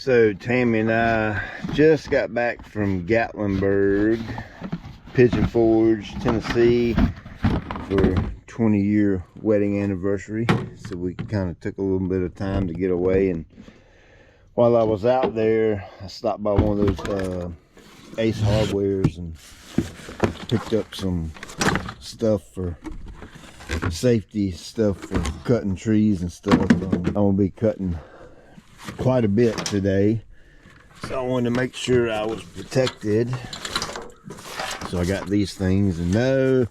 So Tammy and I just got back from Gatlinburg, Pigeon Forge, Tennessee for 20-year wedding anniversary. So we kind of took a little bit of time to get away, and while I was out there, I stopped by one of those Ace Hardwares and picked up some stuff for safety stuff for cutting trees and stuff. I'm gonna be cutting quite a bit today, so I wanted to make sure I was protected. So I got these things, and no,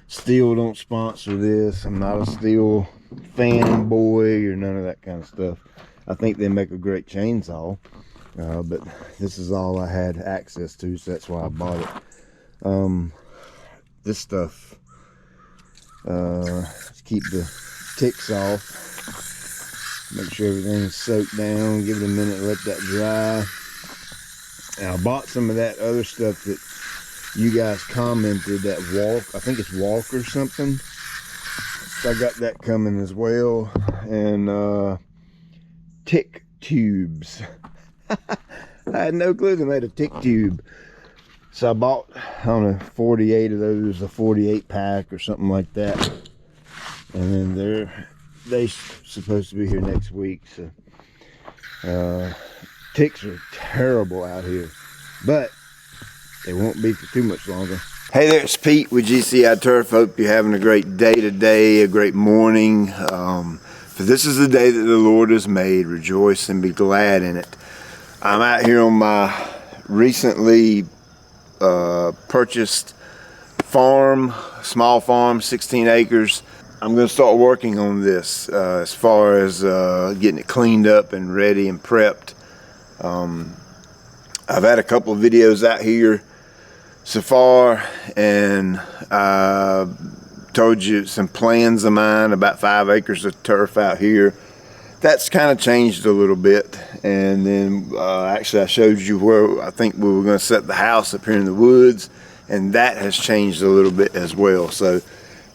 Stihl don't sponsor this. I'm not a Stihl fanboy or none of that kind of stuff. I think they make a great chainsaw, but this is all I had access to, so that's why I bought it. This stuff to keep the ticks off. Make sure everything's soaked down, give it a minute, let that dry. And I bought some of that other stuff that you guys commented, that walk, I think it's walk or something. So I got that coming as well. And tick tubes. I had no clue they made a tick tube. So I bought, I don't know, 48 of those, a 48 pack or something like that. And then they're supposed to be here next week. So ticks are terrible out here, but they won't be for too much longer. Hey there, it's Pete with GCI Turf. Hope you're having a great day today, a great morning. For this is the day that the Lord has made. Rejoice and be glad in it. I'm out here on my recently purchased farm, small farm, 16 acres. I'm going to start working on this as far as getting it cleaned up and ready and prepped. I've had a couple of videos out here so far, and I told you some plans of mine, about 5 acres of turf out here. That's kind of changed a little bit, and then actually I showed you where I think we were going to set the house up here in the woods, and that has changed a little bit as well. So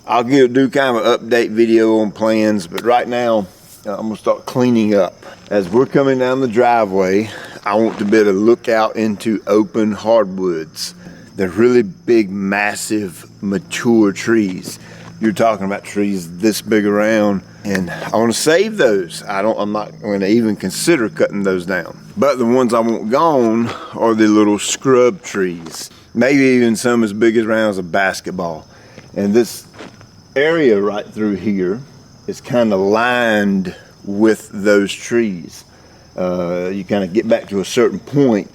I'll do kind of an update video on plans, but right now I'm going to start cleaning up. As we're coming down the driveway, I want to be able to look out into open hardwoods. They're really big, massive, mature trees. You're talking about trees this big around, and I want to save those. I'm not going to even consider cutting those down. But the ones I want gone are the little scrub trees. Maybe even some as big as around as a basketball. And this area right through here is kind of lined with those trees. You kind of get back to a certain point,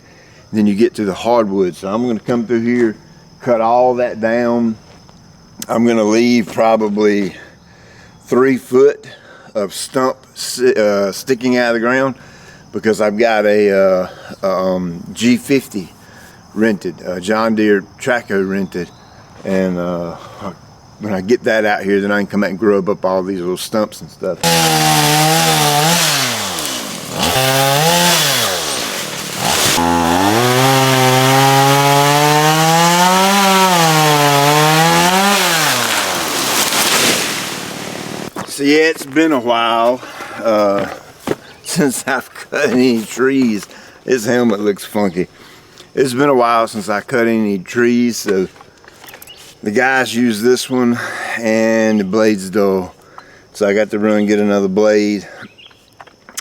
then you get to the hardwood. So I'm going to come through here, cut all that down. I'm going to leave probably 3 foot of stump sticking out of the ground, because I've got a G50 rented, John Deere Traco rented, and when I get that out here, then I can come out and grub up all these little stumps and stuff. So yeah, it's been a while since I've cut any trees. This helmet looks funky. It's been a while since I cut any trees, so the guys use this one, and the blade's dull. So I got to run and get another blade.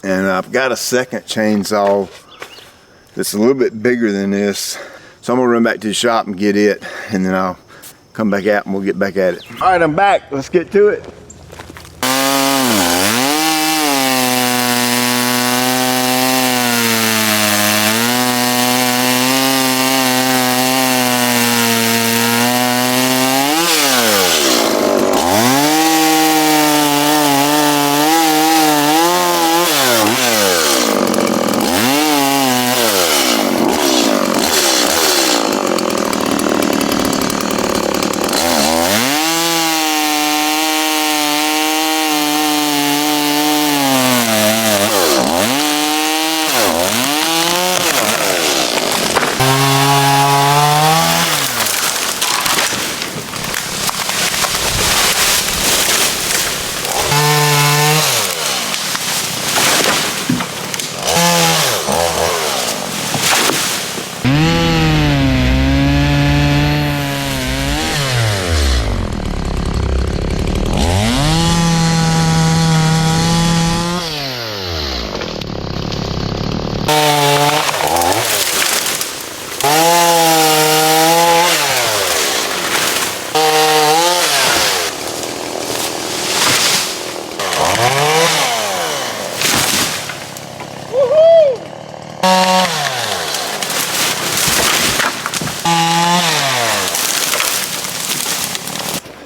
And I've got a second chainsaw that's a little bit bigger than this. So I'm gonna run back to the shop and get it, and then I'll come back out and we'll get back at it. All right, I'm back. Let's get to it.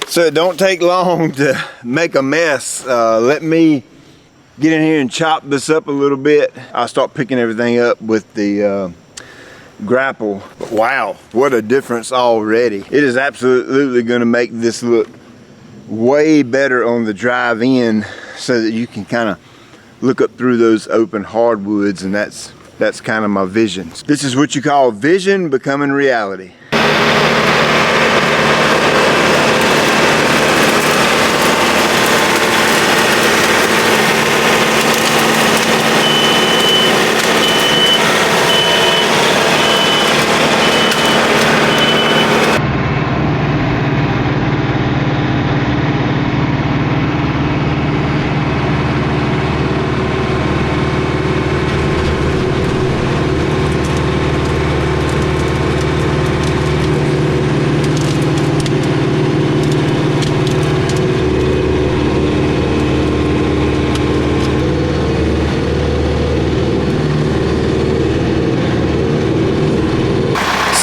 So it don't take long to make a mess. Let me get in here and chop this up a little bit. I'll start picking everything up with the grapple. But wow, what a difference already. It is absolutely going to make this look way better on the drive in, so that you can kind of look up through those open hardwoods, and that's kind of my vision. This is what you call vision becoming reality.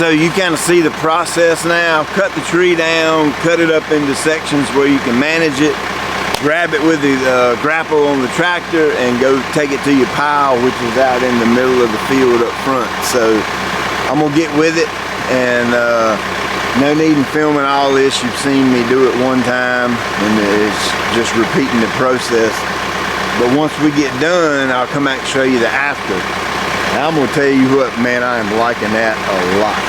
So you kind of see the process now. Cut the tree down, cut it up into sections where you can manage it, grab it with the grapple on the tractor, and go take it to your pile, which is out in the middle of the field up front. So I'm gonna get with it, and no need in filming all this. You've seen me do it one time, and it's just repeating the process. But once we get done, I'll come back and show you the after. Now, I'm gonna tell you what, man, I am liking that a lot.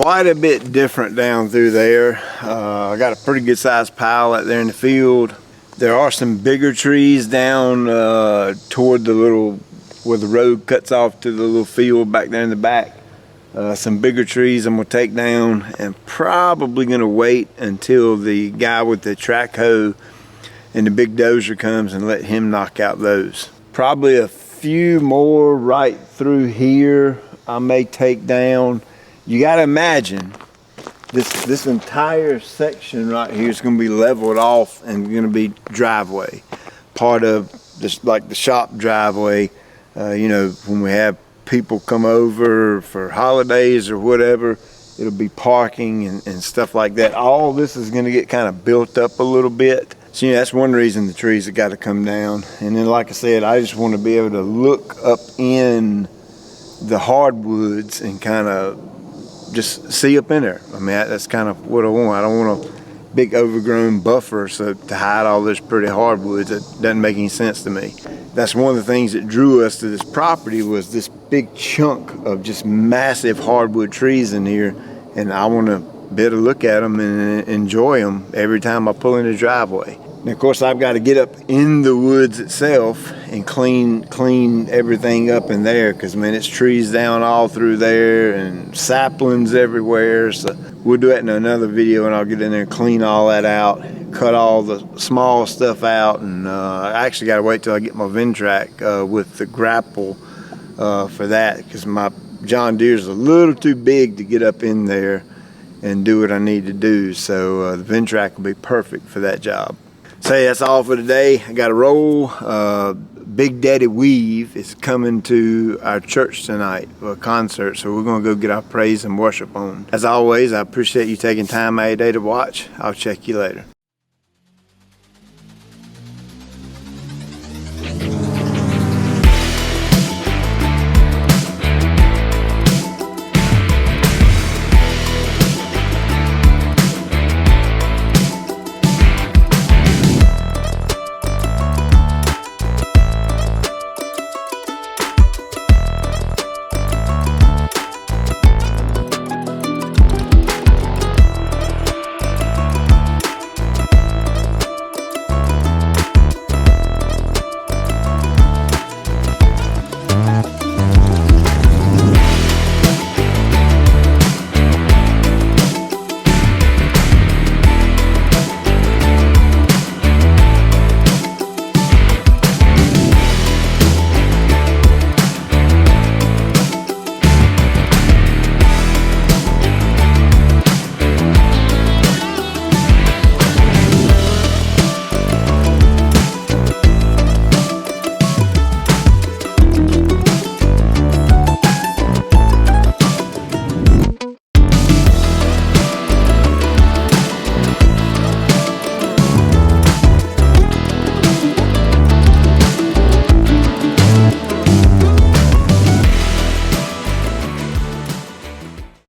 Quite a bit different down through there. I got a pretty good sized pile out there in the field. There are some bigger trees down toward the little, where the road cuts off to the little field back there in the back. Some bigger trees I'm gonna take down, and probably gonna wait until the guy with the track hoe and the big dozer comes and let him knock out those. Probably a few more right through here I may take down. You got to imagine this entire section right here is going to be leveled off and going to be driveway, part of this, like the shop driveway. You know, when we have people come over for holidays or whatever, it'll be parking and stuff like that. All this is going to get kind of built up a little bit. So, you know, that's one reason the trees have got to come down. And then, like I said, I just want to be able to look up in the hardwoods and kind of just see up in there. I mean, that's kind of what I want. I don't want a big overgrown buffer so to hide all this pretty hardwoods. That doesn't make any sense to me. That's one of the things that drew us to this property, was this big chunk of just massive hardwood trees in here, and I want to be able to look at them and enjoy them every time I pull in the driveway. And of course, I've got to get up in the woods itself and clean everything up in there, because, man, it's trees down all through there and saplings everywhere. So we'll do that in another video, and I'll get in there and clean all that out, cut all the small stuff out. And I actually got to wait till I get my Ventrac with the grapple for that, because my John Deere's a little too big to get up in there and do what I need to do. So the Ventrac will be perfect for that job. So that's all for today. I got to roll. Big Daddy Weave is coming to our church tonight for a concert, so we're going to go get our praise and worship on. As always, I appreciate you taking time out of your day to watch. I'll check you later.